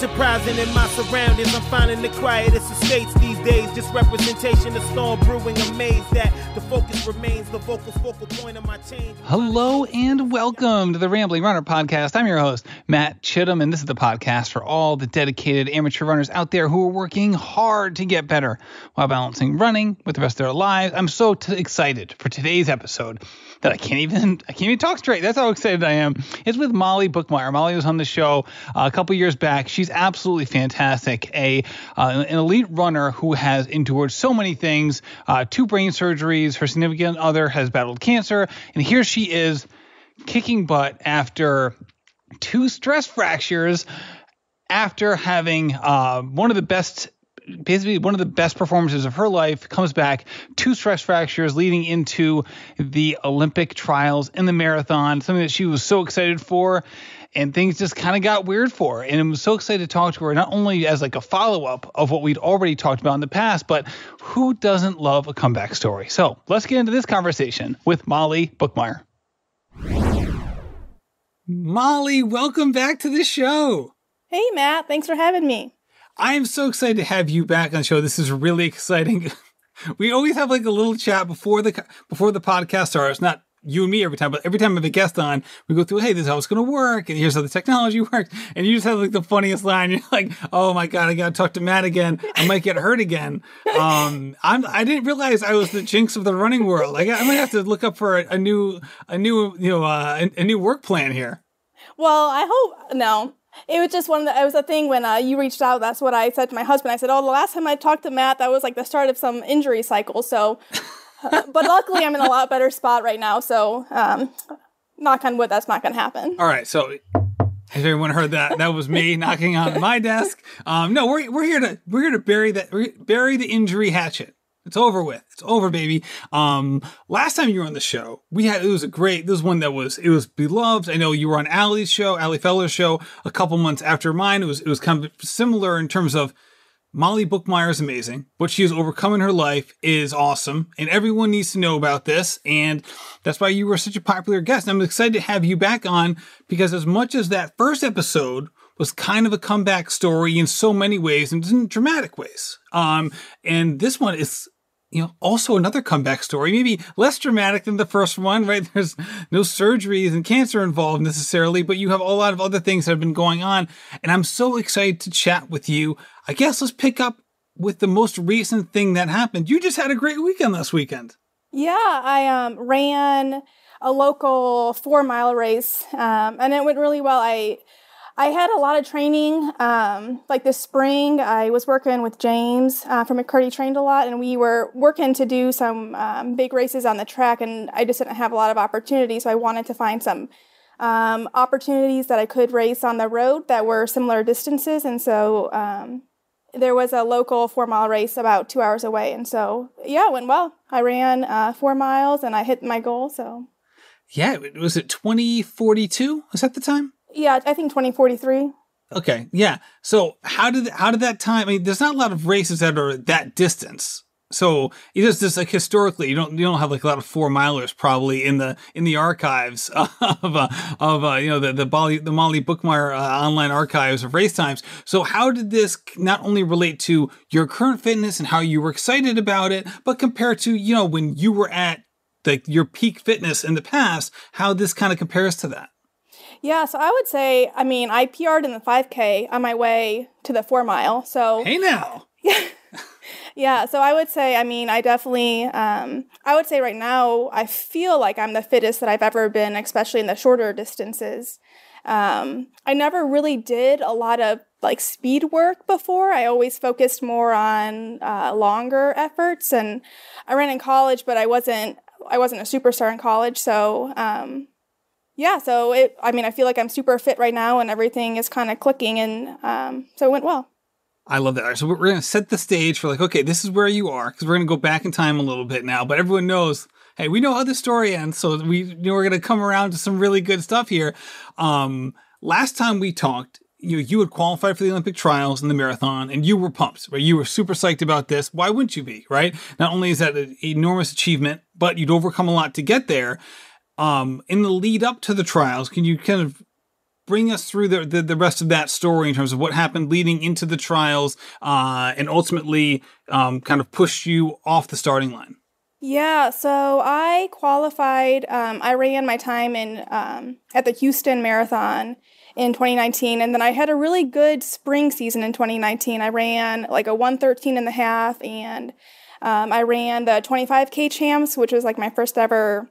enterprising in my surroundings. I'm finding the quietest estates these days. Just representation of storm brewing. Amazed that the focus remains the focal point of my change. Hello and welcome to the Rambling Runner Podcast. I'm your host, Matt Chittum, and this is the podcast for all the dedicated amateur runners out there who are working hard to get better while balancing running with the rest of their lives. I'm so excited for today's episode that I can't even talk straight. That's how excited I am. It's with Molly Bookmeyer. Molly was on the show a couple years back. She's absolutely fantastic. An elite runner who has endured so many things, 2 brain surgeries. Her significant other has battled cancer. And here she is kicking butt after 2 stress fractures, after having one of the best performances of her life, comes back, 2 stress fractures leading into the Olympic trials in the marathon, something that she was so excited for, and things just kind of got weird for her. And I was so excited to talk to her, not only as like a follow-up of what we'd already talked about in the past, but who doesn't love a comeback story? So let's get into this conversation with Molly Bookmeyer. Molly, welcome back to the show. Hey, Matt. Thanks for having me. I am so excited to have you back on the show. This is really exciting. We always have like a little chat before the podcast starts. Not you and me every time, but every time I have a guest on, we go through, hey, this is how it's going to work, and here's how the technology works. And you just have like the funniest line. You're like, oh my God, I got to talk to Matt again. I might get hurt again. I didn't realize I was the jinx of the running world. I might have to look up for a new work plan here. Well, I hope no. It was just it was a thing when you reached out. That's what I said to my husband. I said, oh, the last time I talked to Matt, that was like the start of some injury cycle. So, but luckily I'm in a lot better spot right now. So, knock on wood, that's not going to happen. All right. So, has everyone heard that? That was me knocking on my desk. No, we're here to bury the injury hatchet. It's over with. It's over, baby. Last time you were on the show, it was one that was beloved. I know you were on Ali Feller's show a couple months after mine. It was kind of similar in terms of Molly Bookmeyer is amazing. What she has overcome in her life is awesome. And everyone needs to know about this. And that's why you were such a popular guest. I'm excited to have you back on because as much as that first episode was kind of a comeback story in so many ways and in dramatic ways. And this one is, also another comeback story, maybe less dramatic than the first one, right? There's no surgeries and cancer involved necessarily, but you have a lot of other things that have been going on. And I'm so excited to chat with you. I guess let's pick up with the most recent thing that happened. You just had a great weekend last weekend. Yeah, I ran a local 4-mile race, and it went really well. I had a lot of training, like this spring. I was working with James from McCurdy Trained a lot, and we were working to do some big races on the track, and I just didn't have a lot of opportunities, so I wanted to find some opportunities that I could race on the road that were similar distances, and so there was a local 4-mile race about 2 hours away, and so, yeah, it went well. I ran 4 miles, and I hit my goal, so. Yeah, was it 2042? Was that the time? Yeah, I think 2043. Okay, yeah. So how did that time? I mean, there's not a lot of races that are that distance. So it's just like historically, you don't have like a lot of 4-milers probably in the archives of the Molly Bookmeyer online archives of race times. So how did this not only relate to your current fitness and how you were excited about it, but compared to when you were at your peak fitness in the past, how this kind of compares to that? Yeah, so I would say, I PR'd in the 5K on my way to the 4-mile. So hey now. Yeah. Yeah, so I would say, I definitely, I would say right now, I feel like I'm the fittest that I've ever been, especially in the shorter distances. I never really did a lot of speed work before. I always focused more on longer efforts, and I ran in college, but I wasn't a superstar in college, so yeah, so I feel like I'm super fit right now and everything is kind of clicking, and so it went well. I love that. All right, so we're going to set the stage for okay, this is where you are, because we're going to go back in time a little bit now, but everyone knows, hey, we know how the story ends, so we're going to come around to some really good stuff here. Last time we talked, you had qualified for the Olympic trials in the marathon, and you were pumped, right? You were super psyched about this. Why wouldn't you be, right? Not only is that an enormous achievement, but you'd overcome a lot to get there. In the lead up to the trials, can you kind of bring us through the rest of that story in terms of what happened leading into the trials and ultimately kind of pushed you off the starting line. Yeah, so I qualified. I ran my time in at the Houston Marathon in 2019, and then I had a really good spring season in 2019. I ran like a 1:13.5, and I ran the 25K champs, which was like my first ever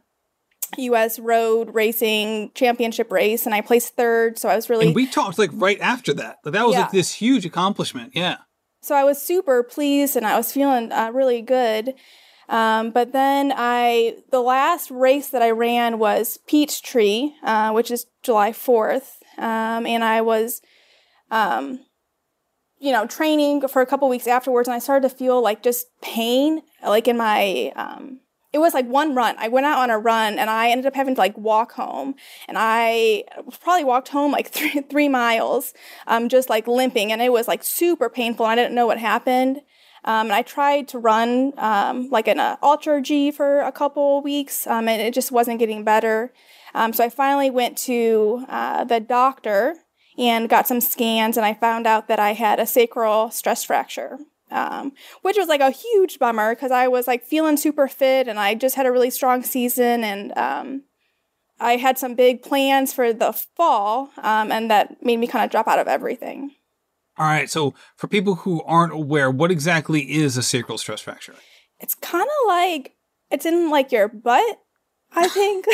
U.S. road racing championship race, and I placed third. So I was really. And we talked like right after that. That was like this huge accomplishment. Yeah. So I was super pleased, and I was feeling really good. But then the last race that I ran was Peachtree, which is July 4th. And I was, training for a couple weeks afterwards, and I started to feel like just pain, like in my, it was like one run. I went out on a run, and I ended up having to like walk home, and I probably walked home like three miles, just like limping, and it was like super painful, and I didn't know what happened. And I tried to run like an Ultra G for a couple weeks, and it just wasn't getting better. So I finally went to the doctor and got some scans, and I found out that I had a sacral stress fracture, which was like a huge bummer because I was like feeling super fit, and I just had a really strong season, and I had some big plans for the fall, and that made me kind of drop out of everything. All right, so for people who aren't aware, what exactly is a sacral stress fracture? It's kind of like, it's in like your butt, I think,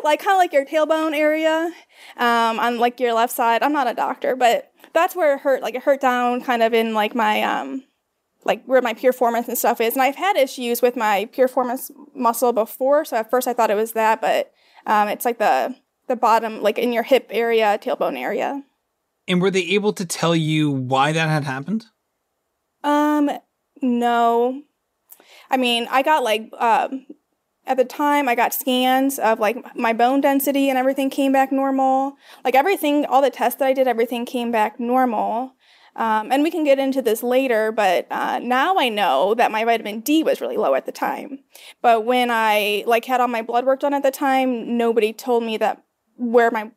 like kind of like your tailbone area, on like your left side. I'm not a doctor, but that's where it hurt. Like it hurt down kind of in like my, like where my piriformis and stuff is. And I've had issues with my piriformis muscle before, so at first I thought it was that, but it's like the bottom, like in your hip area, tailbone area. And were they able to tell you why that had happened? No. I mean, I got like, at the time I got scans of like my bone density and everything came back normal. Like everything, all the tests that I did, everything came back normal. And we can get into this later, but now I know that my vitamin D was really low at the time. But when I like had all my blood work done at the time, nobody told me that where my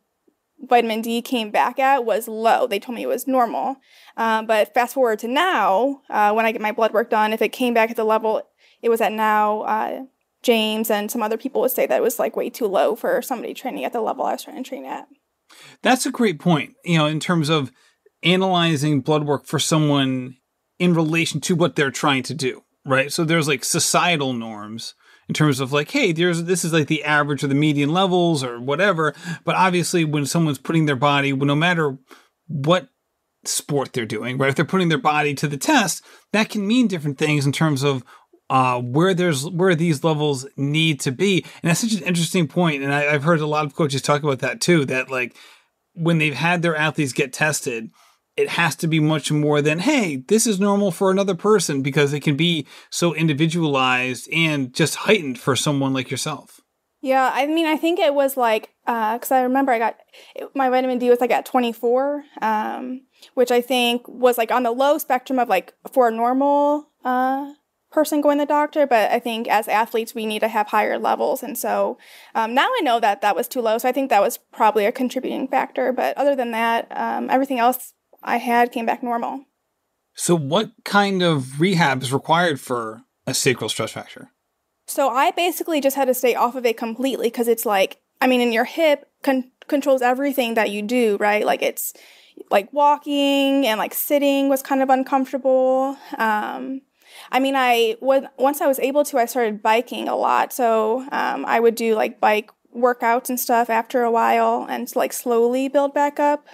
vitamin D came back at was low. They told me it was normal. But fast forward to now, when I get my blood work done, if it came back at the level it was at now, James and some other people would say that it was like way too low for somebody training at the level I was trying to train at. That's a great point, in terms of analyzing blood work for someone in relation to what they're trying to do, right? So there's like societal norms in terms of like, hey, this is like the average or the median levels or whatever. But obviously when someone's putting their body, no matter what sport they're doing, right? If they're putting their body to the test, that can mean different things in terms of where these levels need to be. And that's such an interesting point. And I've heard a lot of coaches talk about that too, that like when they've had their athletes get tested, it has to be much more than, hey, this is normal for another person, because it can be so individualized and just heightened for someone like yourself. Yeah, I mean, I think it was like, because I remember my vitamin D was like at 24, which I think was like on the low spectrum of like for a normal person going to the doctor, but I think as athletes we need to have higher levels, and so now I know that was too low, so I think that was probably a contributing factor, but other than that, everything else I had came back normal. So what kind of rehab is required for a sacral stress fracture? So I basically just had to stay off of it completely, because it's like, I mean, in your hip controls everything that you do, right? Like it's like walking and like sitting was kind of uncomfortable. I mean, once I was able to, I started biking a lot. So I would do like bike workouts and stuff after a while and like slowly build back up.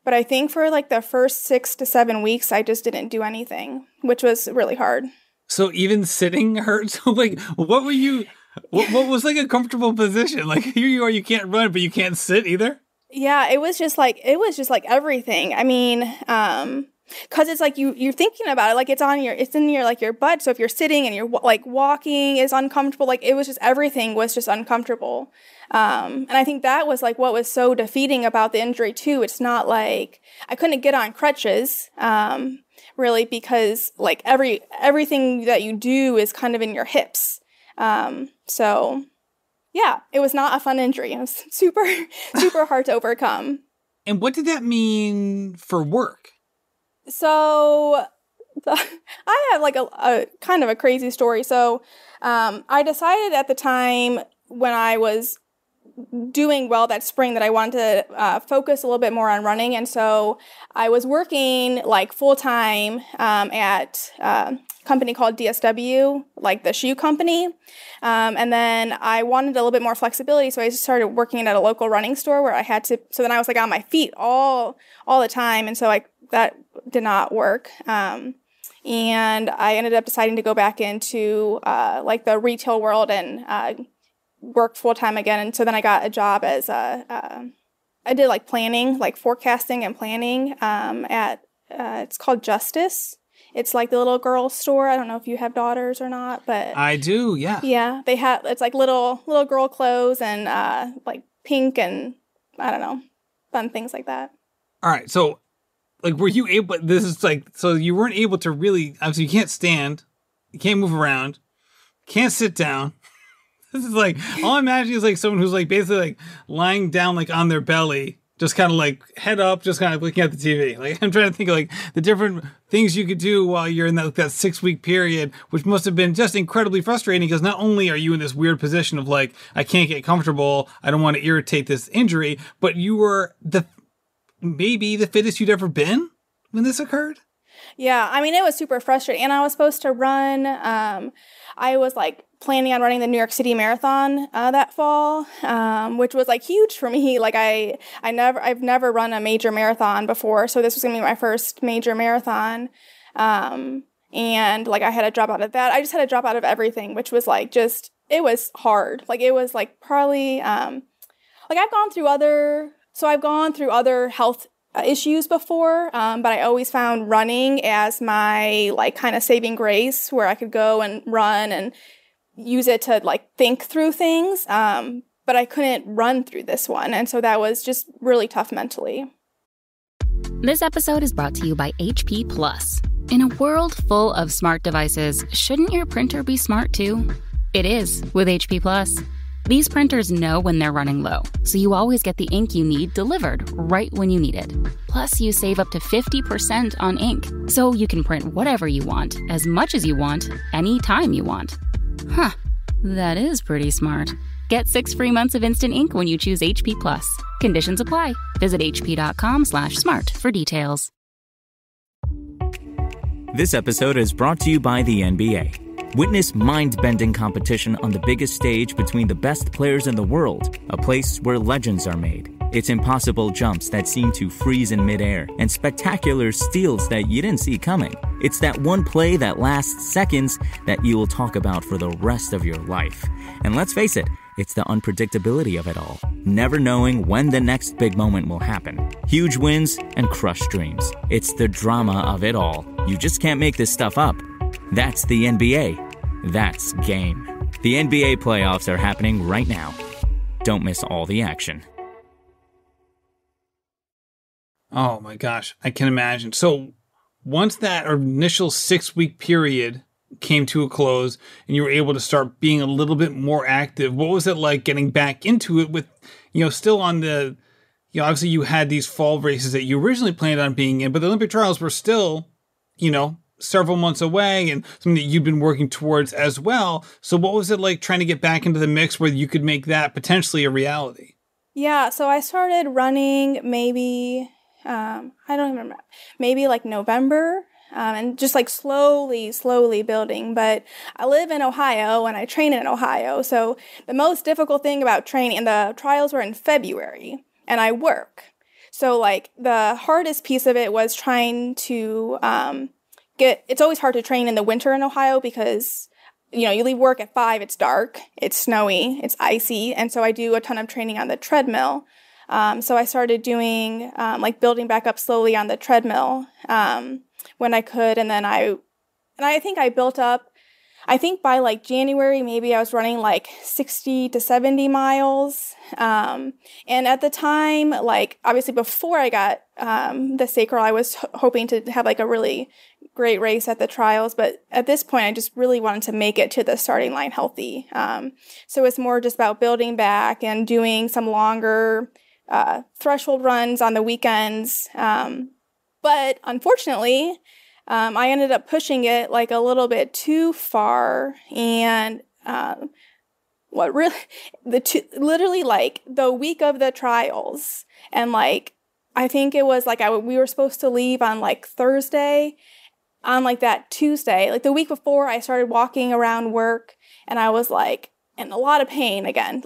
But I think for like the first 6 to 7 weeks, I just didn't do anything, which was really hard. So even sitting hurts? Like, what was like a comfortable position? Like here you are, you can't run, but you can't sit either? Yeah, it was just like everything. I mean, because it's like you're thinking about it, like it's in your like your butt. So if you're sitting and you're like walking is uncomfortable, like it was just, everything was just uncomfortable. And I think that was like what was so defeating about the injury too. It's not like I couldn't get on crutches, really, because like everything that you do is kind of in your hips. So yeah, it was not a fun injury. It was super, super hard to overcome. And what did that mean for work? So I have like a kind of a crazy story. So I decided at the time when I was doing well that spring that I wanted to focus a little bit more on running. And so I was working like full time at a company called DSW, like the shoe company. And then I wanted a little bit more flexibility. So I just started working at a local running store where I had to, so then I was like on my feet all the time. And so that did not work. And I ended up deciding to go back into like the retail world and work full-time again. And so then I got a job as I did like planning, like forecasting and planning at it's called Justice. It's like the little girl store. I don't know if you have daughters or not, but I do, yeah. Yeah, they have, it's like little girl clothes and like pink and I don't know, fun things like that. All right, so like were you able, this is like, so you weren't able to really, obviously you can't stand, you can't move around, can't sit down. This is like, all I'm imagining is like someone who's like basically like lying down like on their belly, just kind of like head up, just kind of looking at the TV. Like I'm trying to think of like the different things you could do while you're in that 6-week period, which must have been just incredibly frustrating because not only are you in this weird position of like, I can't get comfortable, I don't want to irritate this injury, but you were maybe the fittest you'd ever been when this occurred? Yeah, I mean, it was super frustrating. And I was supposed to run, I was like planning on running the New York City Marathon that fall, which was like huge for me. Like I've never run a major marathon before, so this was gonna be my first major marathon. And like I had to drop out of that. I just had to drop out of everything, which was like just, it was hard. Like it was like probably, like I've gone through other health issues before, but I always found running as my like kind of saving grace where I could go and run and use it to like think through things, but I couldn't run through this one, and so that was just really tough mentally. This episode is brought to you by HP Plus. In a world full of smart devices, shouldn't your printer be smart too? It is with HP Plus. These printers know when they're running low, so you always get the ink you need delivered right when you need it. Plus, you save up to 50% on ink, so you can print whatever you want, as much as you want, anytime you want. Huh, that is pretty smart. Get 6 free months of instant ink when you choose HP Plus. Conditions apply. Visit hp.com/smart for details. This episode is brought to you by the NBA. Witness mind-bending competition on the biggest stage between the best players in the world, a place where legends are made. It's impossible jumps that seem to freeze in midair, and spectacular steals that you didn't see coming. It's that one play that lasts seconds that you will talk about for the rest of your life. And let's face it, it's the unpredictability of it all, never knowing when the next big moment will happen. Huge wins and crushed dreams. It's the drama of it all. You just can't make this stuff up. That's the NBA. That's game. The NBA playoffs are happening right now. Don't miss all the action. Oh my gosh, I can imagine. So once that initial 6-week period came to a close and you were able to start being a little bit more active, what was it like getting back into it with, still on the, obviously you had these fall races that you originally planned on being in, but the Olympic trials were still, several months away and something that you've been working towards as well. So what was it like trying to get back into the mix where you could make that potentially a reality? Yeah, so I started running maybe, I don't even remember, maybe like November, and just like slowly building. But I live in Ohio and I train in Ohio. So the most difficult thing about training, and the trials were in February, and I work. So like the hardest piece of it was trying to, it's always hard to train in the winter in Ohio because, you leave work at 5, it's dark, it's snowy, it's icy, and so I do a ton of training on the treadmill. So I started doing, building back up slowly on the treadmill when I could, and then I think I built up, I think by like January, maybe I was running like 60 to 70 miles. And at the time, like obviously before I got the sacral, I was hoping to have like a really great race at the trials. But at this point, I just really wanted to make it to the starting line healthy. So it's more just about building back and doing some longer threshold runs on the weekends. But unfortunately, I ended up pushing it like a little bit too far, and literally like the week of the trials, and like I think it was like we were supposed to leave on like Thursday. On like that Tuesday, like the week before, I started walking around work, and I was like in a lot of pain again,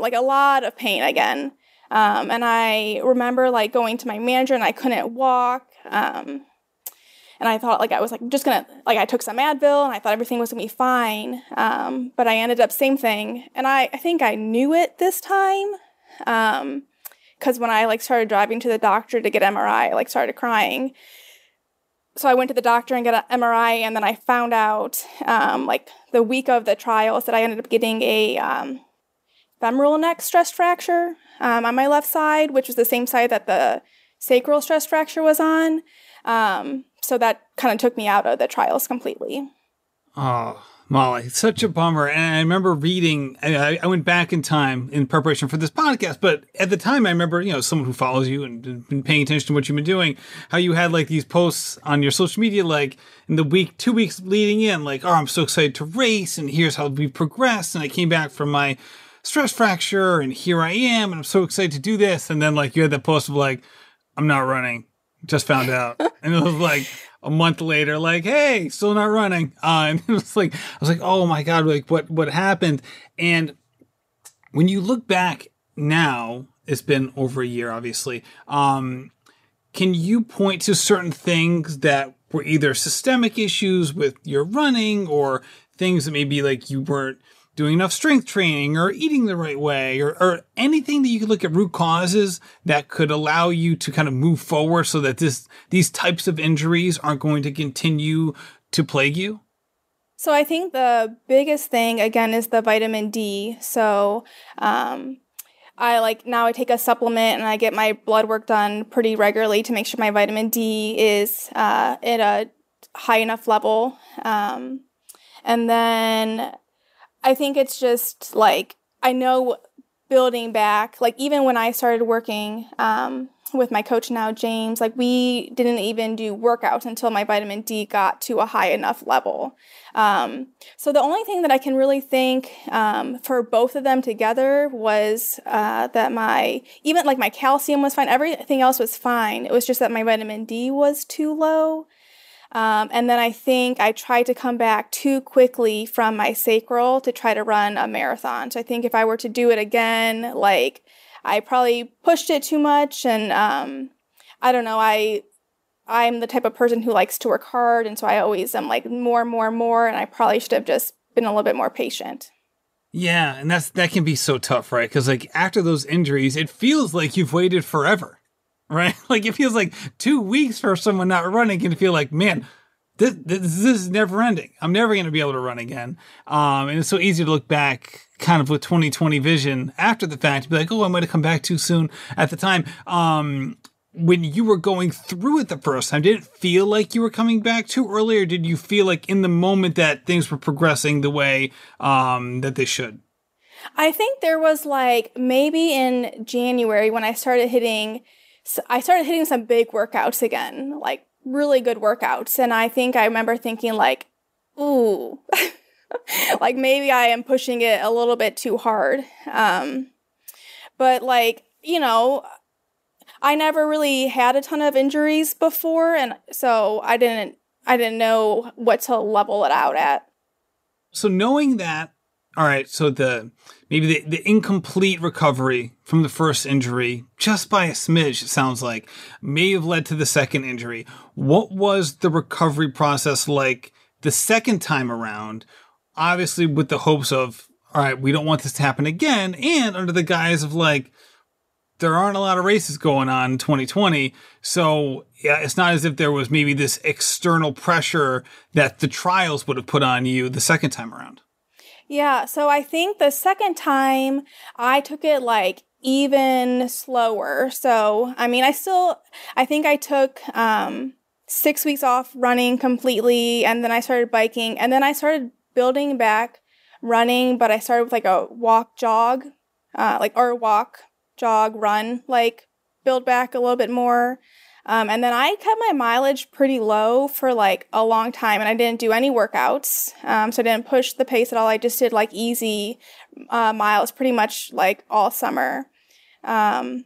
and I remember like going to my manager, and I couldn't walk. And I thought like I was like just gonna, like I took some Advil, and I thought everything was gonna be fine. But I ended up same thing. And I think I knew it this time. Because when I like started driving to the doctor to get MRI, I like started crying. So I went to the doctor and got an MRI, and then I found out like the week of the trials that I ended up getting a femoral neck stress fracture on my left side, which was the same side that the sacral stress fracture was on. So that kind of took me out of the trials completely. Oh, Molly, such a bummer. And I remember reading, I went back in time in preparation for this podcast, but at the time I remember, someone who follows you and been paying attention to what you've been doing, how you had like these posts on your social media, like in the 2 weeks leading in, like, oh, I'm so excited to race, and here's how we progressed. And I came back from my stress fracture, and here I am, and I'm so excited to do this. And then like you had that post of like, I'm not running. Just found out. And it was like a month later, like, hey, still not running. And it was like, I was like, oh my God, like what happened? And when you look back now, it's been over a year, obviously. Can you point to certain things that were either systemic issues with your running, or things that maybe like you weren't doing enough strength training or eating the right way, or anything that you could look at root causes that could allow you to kind of move forward so that these types of injuries aren't going to continue to plague you? So I think the biggest thing, again, is the vitamin D. So I take a supplement, and I get my blood work done pretty regularly to make sure my vitamin D is at a high enough level. And then I think it's just like, I know building back, like even when I started working with my coach now, James, like we didn't even do workouts until my vitamin D got to a high enough level. So the only thing that I can really think for both of them together was that my calcium was fine. Everything else was fine. It was just that my vitamin D was too low. And then I think I tried to come back too quickly from my sacral to try to run a marathon. So I think if I were to do it again, like I probably pushed it too much. And I don't know, I'm the type of person who likes to work hard. And so I always am like more. And I probably should have just been a little bit more patient. Yeah. And that can be so tough, right? Because like after those injuries, it feels like you've waited forever. Right? Like it feels like 2 weeks for someone not running can feel like, man, this is never ending. I'm never going to be able to run again. And it's so easy to look back kind of with 2020 vision after the fact, to be like, oh, I might have come back too soon at the time. When you were going through it the first time, did it feel like you were coming back too early, or did you feel like in the moment that things were progressing the way that they should? I think there was like maybe in January when I started hitting some big workouts again, like really good workouts. And I think I remember thinking like, ooh, like maybe I am pushing it a little bit too hard. But like, I never really had a ton of injuries before. And so I didn't know what to level it out at. So knowing that, all right, so maybe the incomplete recovery from the first injury, just by a smidge, it sounds like, may have led to the second injury. What was the recovery process like the second time around? Obviously with the hopes of, all right, we don't want this to happen again, and under the guise of like, there aren't a lot of races going on in 2020. So yeah, it's not as if there was maybe this external pressure that the trials would have put on you the second time around. Yeah, so I think the second time I took it like even slower. So, I mean, I think I took 6 weeks off running completely, and then I started biking, and then I started building back running, but I started with like a walk, jog, walk, jog, run, like build back a little bit more. And then I kept my mileage pretty low for like a long time, and I didn't do any workouts. So I didn't push the pace at all. I just did like easy miles pretty much like all summer. And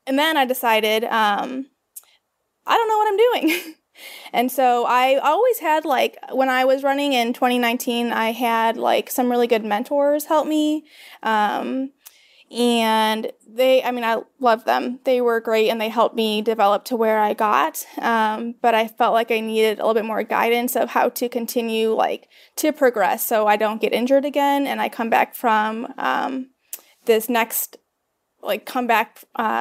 then I decided, I don't know what I'm doing. And so I always had like, when I was running in 2019, I had like some really good mentors help me. And I loved them. They were great and they helped me develop to where I got. But I felt like I needed a little bit more guidance of how to continue like to progress so I don't get injured again. And I come back from this next, like come back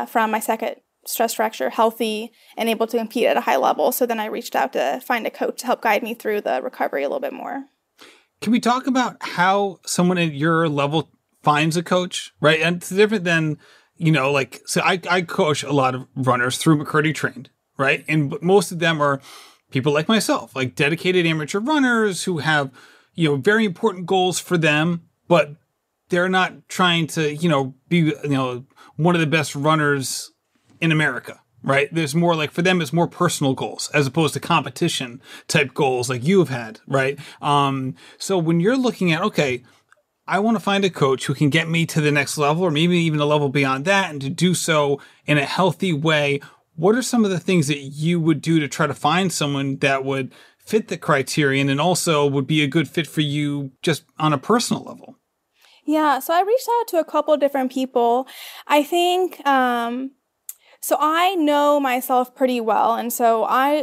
from my second stress fracture healthy and able to compete at a high level. So then I reached out to find a coach to help guide me through the recovery a little bit more. Can we talk about how someone at your level finds a coach, right? And it's different than, so I coach a lot of runners through McCurdy Trained, right? And most of them are people like myself, like dedicated amateur runners who have, very important goals for them, but they're not trying to, be, one of the best runners in America, right? There's more like, for them, it's more personal goals as opposed to competition type goals like you have had, right? So when you're looking at, okay, I want to find a coach who can get me to the next level or maybe even a level beyond that, and to do so in a healthy way, what are some of the things that you would do to try to find someone that would fit the criterion and also would be a good fit for you just on a personal level? Yeah, so I reached out to a couple of different people. I think, so I know myself pretty well. And so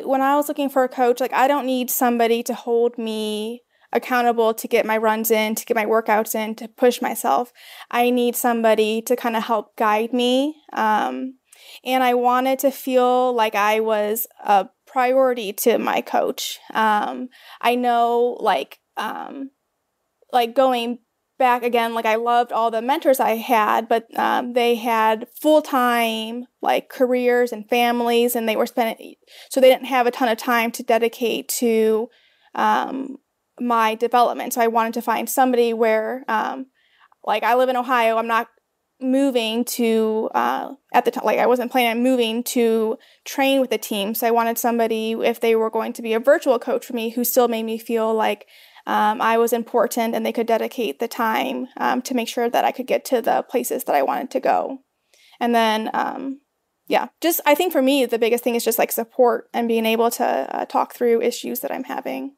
when I was looking for a coach, like I don't need somebody to hold me accountable to get my runs in, to get my workouts in, to push myself. I need somebody to kind of help guide me. And I wanted to feel like I was a priority to my coach. I know like going back again, like I loved all the mentors I had, but they had full-time like careers and families, and they were so they didn't have a ton of time to dedicate to my development. So I wanted to find somebody where, like I live in Ohio, I'm not moving to, at the time, like I wasn't planning on moving to train with the team. So I wanted somebody, if they were going to be a virtual coach for me, who still made me feel like I was important and they could dedicate the time to make sure that I could get to the places that I wanted to go. And then, I think for me, the biggest thing is just like support and being able to talk through issues that I'm having.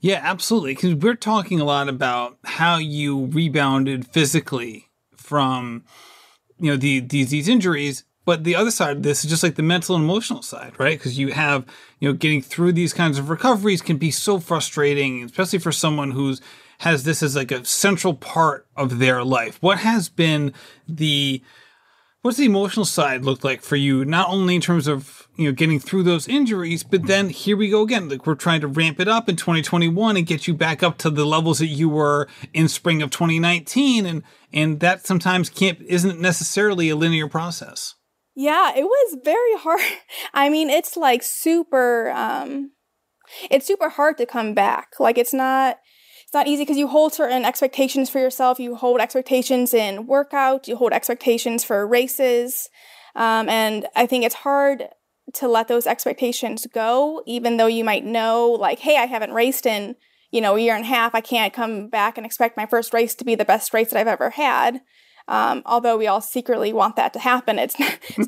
Yeah, absolutely. Because we're talking a lot about how you rebounded physically from, these injuries. But the other side of this is just like the mental and emotional side, right? Because you have, getting through these kinds of recoveries can be so frustrating, especially for someone has this as like a central part of their life. What's the emotional side look like for you? Not only in terms of, getting through those injuries, but then here we go again. Like we're trying to ramp it up in 2021 and get you back up to the levels that you were in spring of 2019. And that sometimes isn't necessarily a linear process. Yeah, it was very hard. I mean, it's like super hard to come back. Like it's not easy because you hold certain expectations for yourself. You hold expectations in workout, you hold expectations for races. And I think it's hard to let those expectations go, even though you might know like, hey, I haven't raced in, a year and a half. I can't come back and expect my first race to be the best race that I've ever had. Although we all secretly want that to happen, it's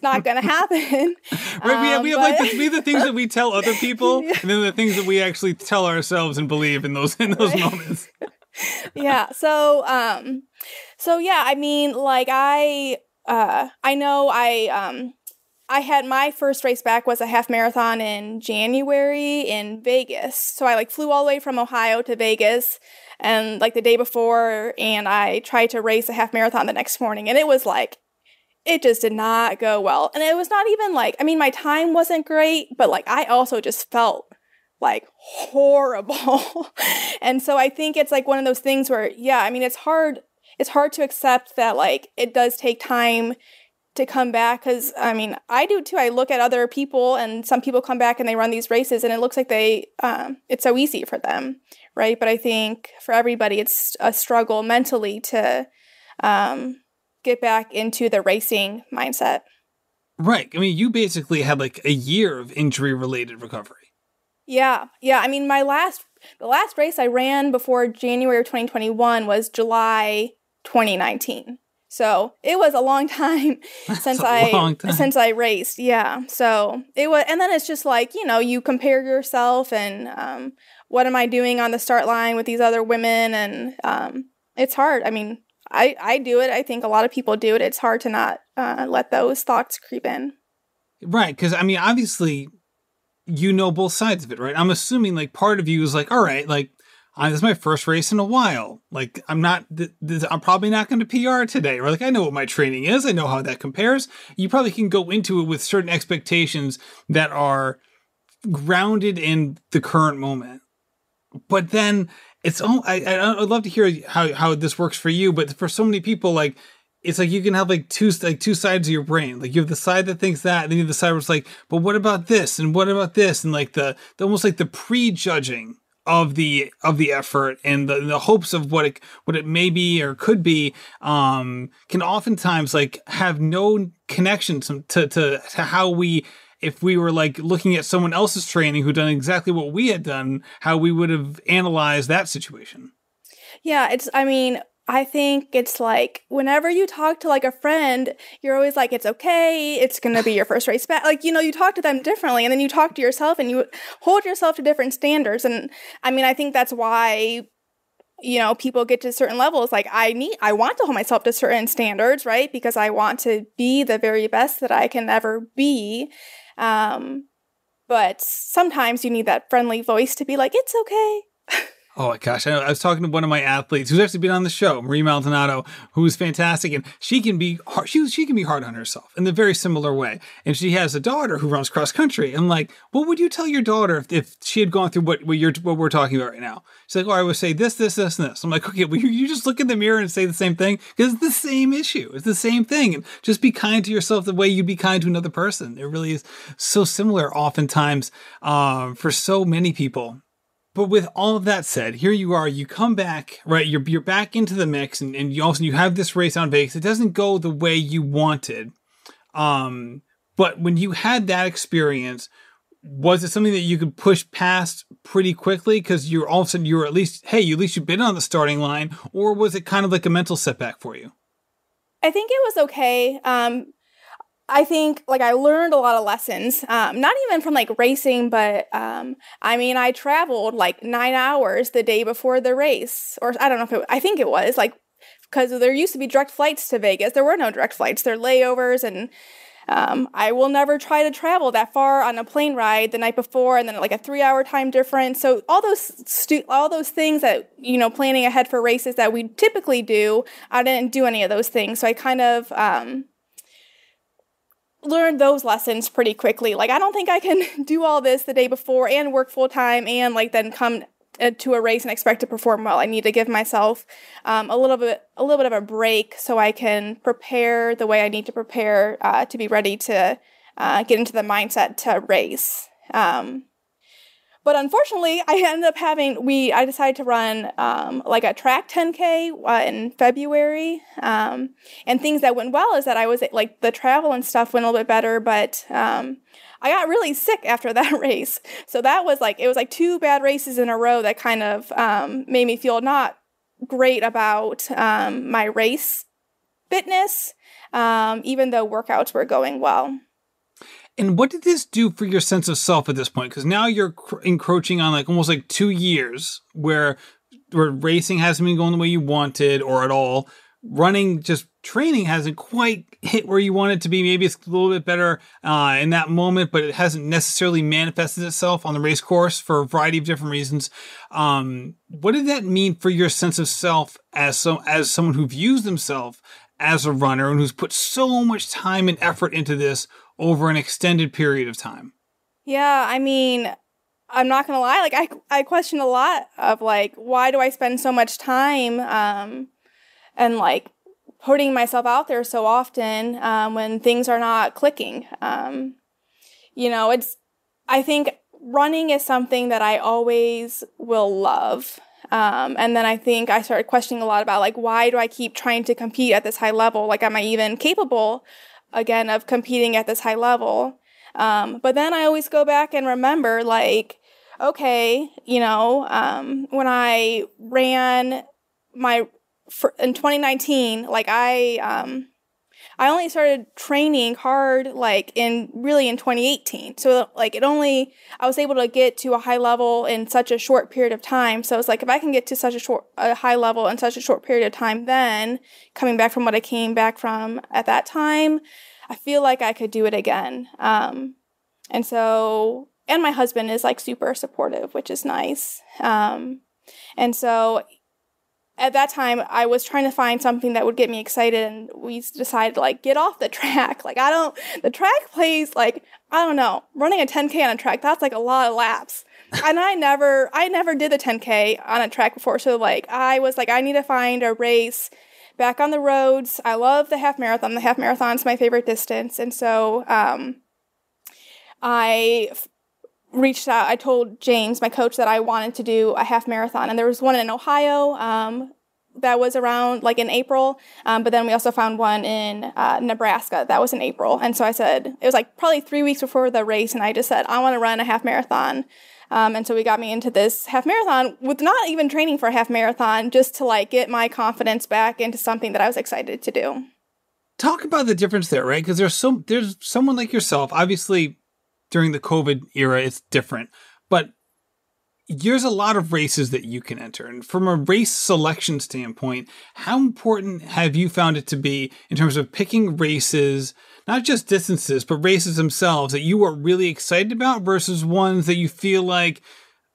not going to happen. Right? We have the things that we tell other people, yeah. And then the things that we actually tell ourselves and believe in those right. moments. Yeah. So yeah. I mean, like I know I had my first race back was a half marathon in January in Vegas. So I like flew all the way from Ohio to Vegas and like the day before, and I tried to race a half marathon the next morning, and it was like, it just did not go well. And it was not even like, I mean, my time wasn't great, but like I also just felt like horrible. And so I think it's like one of those things where, yeah, I mean, it's hard to accept that like it does take time to come back, because I mean I do too. I look at other people, and some people come back and they run these races and it looks like it's so easy for them, right? But I think for everybody it's a struggle mentally to get back into the racing mindset. Right. I mean, you basically had like a year of injury-related recovery. Yeah. I mean, the last race I ran before January of 2021 was July 2019. So it was a long time since I raced. Yeah. So it was, and then it's just like, you compare yourself and what am I doing on the start line with these other women? And it's hard. I mean, I do it. I think a lot of people do it. It's hard to not let those thoughts creep in. Right. Because, I mean, obviously, both sides of it, right? I'm assuming like part of you is like, all right, like, this is my first race in a while. Like, I'm probably not going to PR today. Or like, I know what my training is. I know how that compares. You probably can go into it with certain expectations that are grounded in the current moment. But then I'd love to hear how this works for you. But for so many people, like, it's like you can have like two sides of your brain. Like you have the side that thinks that, and then you have the side where it's like, but what about this? And what about this? And like the almost like the prejudging of the effort and the hopes of what it may be or could be, can oftentimes like have no connection to how if we were like looking at someone else's training who done exactly what we had done, how we would have analyzed that situation. Yeah, I think it's like whenever you talk to like a friend, you're always like, it's okay. It's going to be your first race back. Like, you talk to them differently, and then you talk to yourself and you hold yourself to different standards. And I mean, I think that's why, people get to certain levels. Like I want to hold myself to certain standards, right? Because I want to be the very best that I can ever be. But sometimes you need that friendly voice to be like, it's okay. Oh my gosh. I was talking to one of my athletes who's actually been on the show, Marie Maldonado, who's fantastic. And she can be hard. She can be hard on herself in a very similar way. And she has a daughter who runs cross country. I'm like, what would you tell your daughter if she had gone through what we're talking about right now? She's like, I would say this, and this. I'm like, okay, well, you just look in the mirror and say the same thing because it's the same issue. It's the same thing. And just be kind to yourself the way you'd be kind to another person. It really is so similar oftentimes for so many people. But with all of that said, here you are, you come back, right? You're back into the mix and you have this race on Vegas. It doesn't go the way you wanted. But when you had that experience, was it something that you could push past pretty quickly? Because all of a sudden you were at least you've been on the starting line, or was it kind of like a mental setback for you? I think it was okay. I think like I learned a lot of lessons, not even from like racing, but I traveled like 9 hours the day before the race, or I don't know I think it was like, because there used to be direct flights to Vegas. There were no direct flights. There are layovers, and I will never try to travel that far on a plane ride the night before, and then like a 3-hour time difference. So all those things that, planning ahead for races that we typically do, I didn't do any of those things. So I kind of learned those lessons pretty quickly. Like, I don't think I can do all this the day before and work full time and like then come to a race and expect to perform well. I need to give myself a little bit of a break so I can prepare the way I need to prepare to be ready to get into the mindset to race. But unfortunately, I ended up I decided to run like a track 10K in February. And things that went well is that I was like the travel and stuff went a little bit better, but I got really sick after that race. So that was it was like 2 bad races in a row that kind of made me feel not great about my race fitness, even though workouts were going well. And what did this do for your sense of self at this point? Because now you're encroaching on almost 2 years where racing hasn't been going the way you wanted or at all. Running, just training hasn't quite hit where you want it to be. Maybe it's a little bit better in that moment, but it hasn't necessarily manifested itself on the race course for a variety of different reasons. What did that mean for your sense of self as someone who views themselves as a runner and who's put so much time and effort into this over an extended period of time? Yeah, I'm not going to lie. I question a lot of why do I spend so much time and putting myself out there so often when things are not clicking. I think running is something that I always will love. And then I think I started questioning a lot about why do I keep trying to compete at this high level? Am I even capable again of competing at this high level. But then I always go back and remember, like, okay, when I ran in 2019, like I only started training hard like in 2018. So like I was able to get to a high level in such a short period of time. So it's like, if I can get to such a high level in such a short period of time, then coming back from what I came back from at that time, I feel like I could do it again. And my husband is like super supportive, which is nice. And so at that time, I was trying to find something that would get me excited, and we decided to like get off the track. Like the track plays like, I don't know, running a 10K on a track, that's like a lot of laps. And I never did the 10K on a track before. So like, I was like, I need to find a race back on the roads. I love the half marathon. The half marathon is my favorite distance. And so I reached out. I told James, my coach, that I wanted to do a half marathon, and there was one in Ohio that was around like in April, but then we also found one in Nebraska that was in April. And so I said, it was like probably 3 weeks before the race, and I just said, I want to run a half marathon. And so we got me into this half marathon with not even training for a half marathon, just to like get my confidence back into something that I was excited to do. Talk about the difference there, right? Because there's someone like yourself, obviously. During the COVID era, it's different, but there's a lot of races that you can enter. And from a race selection standpoint, how important have you found it to be in terms of picking races, not just distances, but races themselves that you are really excited about versus ones that you feel like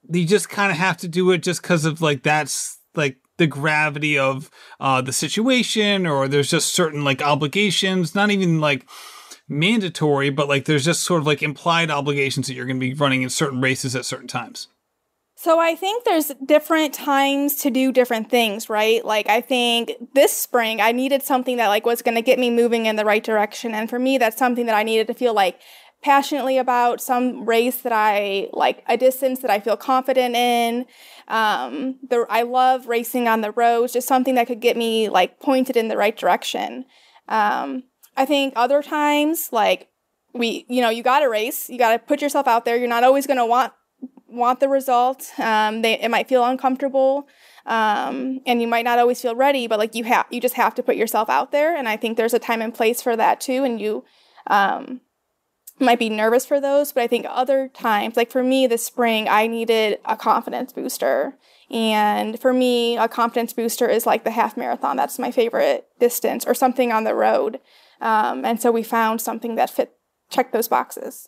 you just kind of have to do it just because of like, that's like the gravity of the situation, or there's just certain like obligations, not even like mandatory, but like there's just sort of like implied obligations that you're going to be running in certain races at certain times? So I think there's different times to do different things, right? Like I think this spring I needed something that like was going to get me moving in the right direction. And for me, that's something that I needed to feel like passionately about, some race that I like, a distance that I feel confident in. I love racing on the roads, just something that could get me like pointed in the right direction. I think other times, like you got to race, you got to put yourself out there. You're not always going to want the result. It might feel uncomfortable, and you might not always feel ready, but like you just have to put yourself out there. And I think there's a time and place for that too. And you might be nervous for those, but I think other times, like for me this spring, I needed a confidence booster. And for me, a confidence booster is like the half marathon. That's my favorite distance, or something on the road. And so we found something that checked those boxes.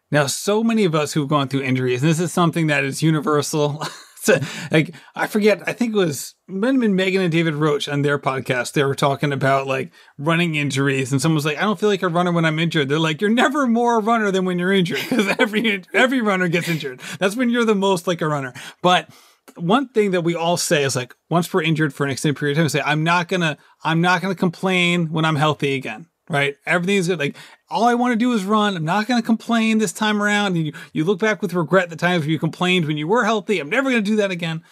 Now, so many of us who've gone through injuries, and this is something that is universal. So, like, I forget, I think it was Megan and David Roach on their podcast. They were talking about like running injuries, and someone was like, I don't feel like a runner when I'm injured. They're like, you're never more a runner than when you're injured, because every runner gets injured. That's when you're the most like a runner. But one thing that we all say is like, once we're injured for an extended period of time, we say, I'm not gonna complain when I'm healthy again, right? Everything's good. Like, all I want to do is run. I'm not going to complain this time around. And you look back with regret the times where you complained when you were healthy. I'm never going to do that again.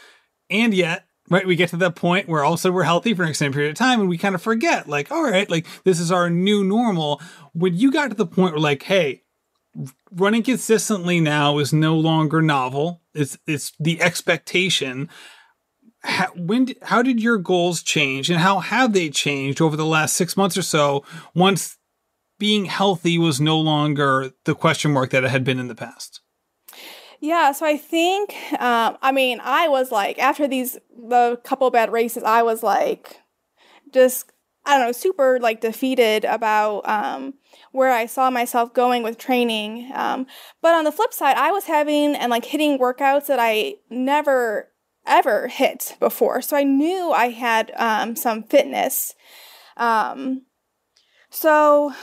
And yet, right, we get to that point where also we're healthy for an extended period of time, and we kind of forget, like, all right, like this is our new normal. When you got to the point where like, hey, running consistently now is no longer novel. It's the expectation. How did your goals change, and how have they changed over the last 6 months or so once being healthy was no longer the question mark that it had been in the past? Yeah, so I think, I was like, after the couple bad races, I was like, just, I don't know, super like defeated about where I saw myself going with training. But on the flip side, I was having and like hitting workouts that I never ever hit before. So I knew I had some fitness. So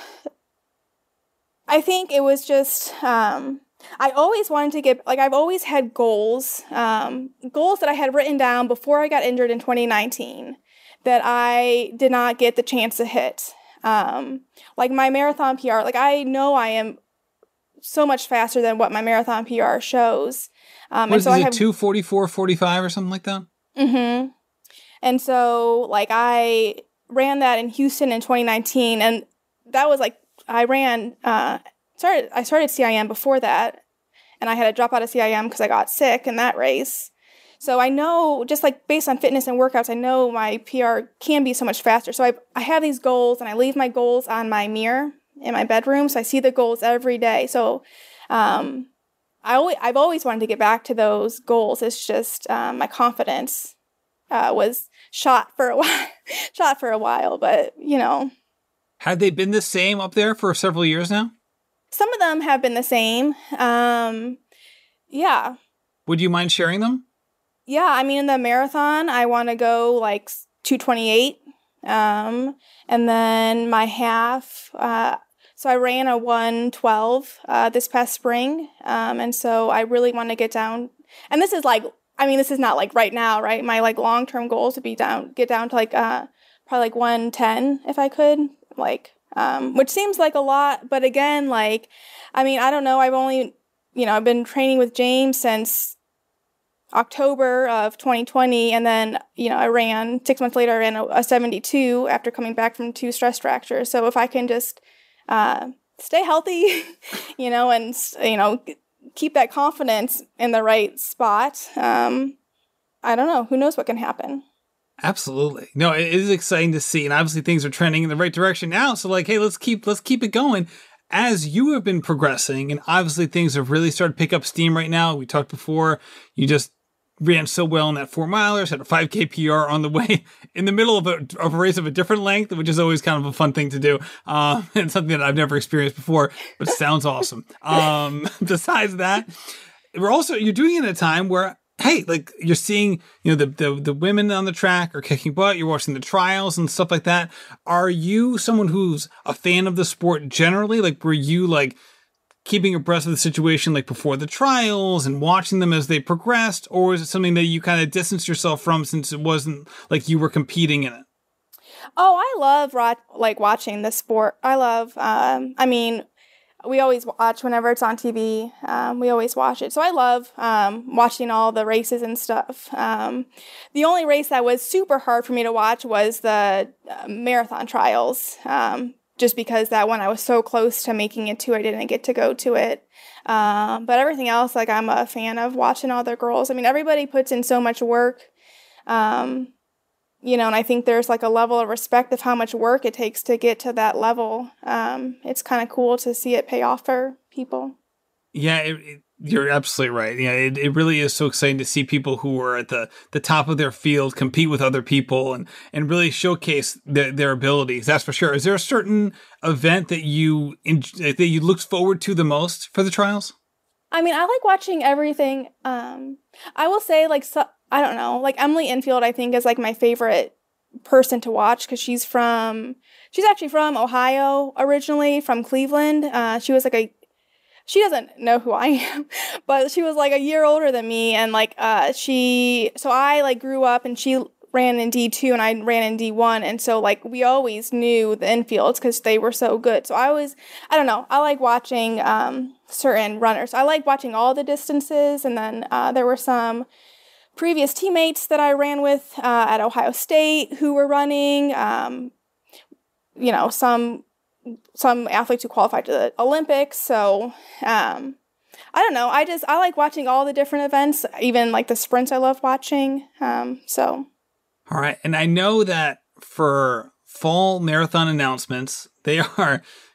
I think it was just, I always wanted to get, like, I've always had goals that I had written down before I got injured in 2019 that I did not get the chance to hit. Like my marathon PR, like I know I am so much faster than what my marathon PR shows. Is it 2:44:45 or something like that? Mm-hmm. And so like I ran that in Houston in 2019, and that was like, I started CIM before that, and I had to drop out of CIM because I got sick in that race. So I know, just like based on fitness and workouts, I know my PR can be so much faster. So I have these goals, and I leave my goals on my mirror in my bedroom. So I see the goals every day. So I've always wanted to get back to those goals. It's just my confidence was shot for a while, but Had they been the same up there for several years now? Some of them have been the same. Yeah. Would you mind sharing them? Yeah, I mean, in the marathon, I want to go like 2:28. And then my half, so I ran a 1:12 this past spring. And so I really want to get down. And this is like, I mean, this is not like right now, right? My like long-term goals would be get down to like probably like 1:10 if I could, like, which seems like a lot. But again, like, I mean, I don't know. I've been training with James since October of 2020, and then, I ran 6 months later, I ran a 72 after coming back from 2 stress fractures. So if I can just stay healthy, and, keep that confidence in the right spot, I don't know. Who knows what can happen? Absolutely. No, it is exciting to see. And obviously things are trending in the right direction now. So like, hey, let's keep it going. As you have been progressing, and obviously things have really started to pick up steam right now. We talked before, you just ran so well in that 4 milers, had a 5K PR on the way in the middle of a race of a different length, which is always kind of a fun thing to do. And something that I've never experienced before, but sounds awesome. Besides that, you're doing it at a time where, hey, like you're seeing, the women on the track are kicking butt. You're watching the trials and stuff like that. Are you someone who's a fan of the sport generally? Like, were you like keeping abreast of the situation like before the trials and watching them as they progressed? Or is it something that you kind of distanced yourself from since it wasn't like you were competing in it? Oh, I love watching the sport. I love, we always watch whenever it's on TV. We always watch it. So I love watching all the races and stuff. The only race that was super hard for me to watch was the marathon trials, just because that one I was so close to making it to. I didn't get to go to it. But everything else, like, I'm a fan of watching all the girls. I mean, everybody puts in so much work. And I think there's like a level of respect of how much work it takes to get to that level. It's kind of cool to see it pay off for people. Yeah, you're absolutely right. Yeah, it really is so exciting to see people who are at the top of their field compete with other people and really showcase their abilities. That's for sure. Is there a certain event that you looked forward to the most for the trials? I mean, I like watching everything. I will say, like, I don't know, like Emily Infield, I think, is like my favorite person to watch because she's actually from Ohio originally, from Cleveland. She was like she doesn't know who I am, but she was like a year older than me. And like, so I like grew up and she ran in D2 and I ran in D1. And so like, we always knew the infields because they were so good. So I don't know, I like watching certain runners. I like watching all the distances. And then there were some previous teammates that I ran with at Ohio State who were running, some athletes who qualified to the Olympics. So, I don't know. I like watching all the different events, even like the sprints I love watching. All right. And I know that for fall marathon announcements, they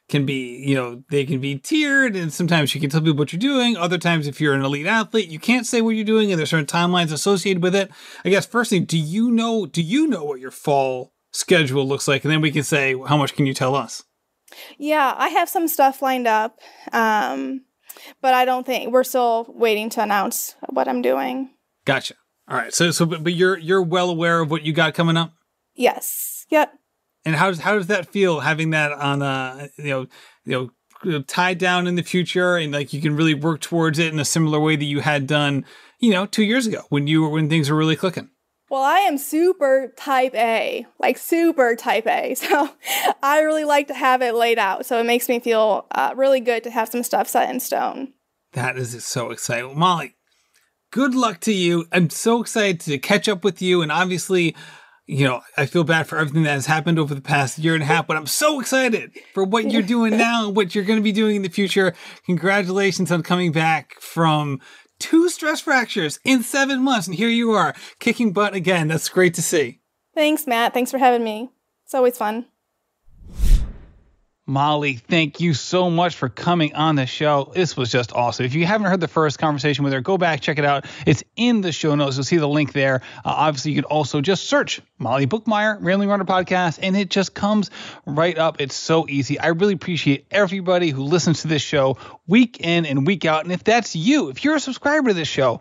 can be tiered, and sometimes you can tell people what you're doing. Other times, if you're an elite athlete, you can't say what you're doing, and there's certain timelines associated with it. I guess first thing, do you know what your fall schedule looks like? And then we can say, how much can you tell us? Yeah, I have some stuff lined up, but I don't think we're still waiting to announce what I'm doing. Gotcha. All right. But you're well aware of what you got coming up? Yes. Yep. And how does that feel, having that on tied down in the future, and like you can really work towards it in a similar way that you had done 2 years ago when things were really clicking? Well, I am super type A. So I really like to have it laid out. So it makes me feel really good to have some stuff set in stone. That is so exciting. Molly, good luck to you. I'm so excited to catch up with you. And obviously, I feel bad for everything that has happened over the past year and a half, but I'm so excited for what you're doing now and what you're going to be doing in the future. Congratulations on coming back from 2 stress fractures in 7 months. And here you are kicking butt again. That's great to see. Thanks, Matt. Thanks for having me. It's always fun. Molly, thank you so much for coming on the show. This was just awesome. If you haven't heard the first conversation with her, go back, check it out. It's in the show notes. You'll see the link there. Obviously, you can also just search Molly Bookmeyer, Rambling Runner Podcast, and it just comes right up. It's so easy. I really appreciate everybody who listens to this show week in and week out. And if that's you, if you're a subscriber to this show,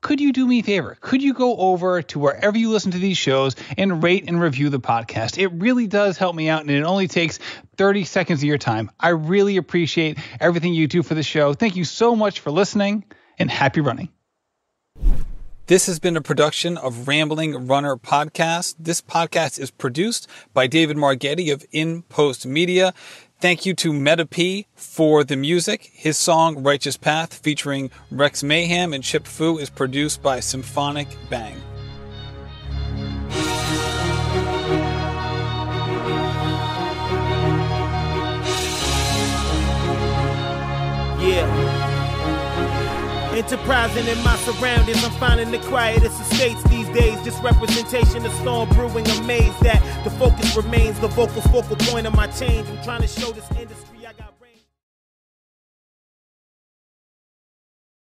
could you do me a favor? Could you go over to wherever you listen to these shows and rate and review the podcast? It really does help me out, and it only takes 30 seconds of your time. I really appreciate everything you do for the show. Thank you so much for listening, and happy running. This has been a production of Rambling Runner Podcast. This podcast is produced by David Margetti of In Post Media. Thank you to Meta P for the music. His song Righteous Path featuring Rex Mayhem and Chip Fu is produced by Symphonic Bang. Yeah. Enterprising in my surroundings, I'm finding the quietest estates these days. Just representation of storm brewing, amazed that the focus remains the focal point of my change. I'm trying to show this industry I got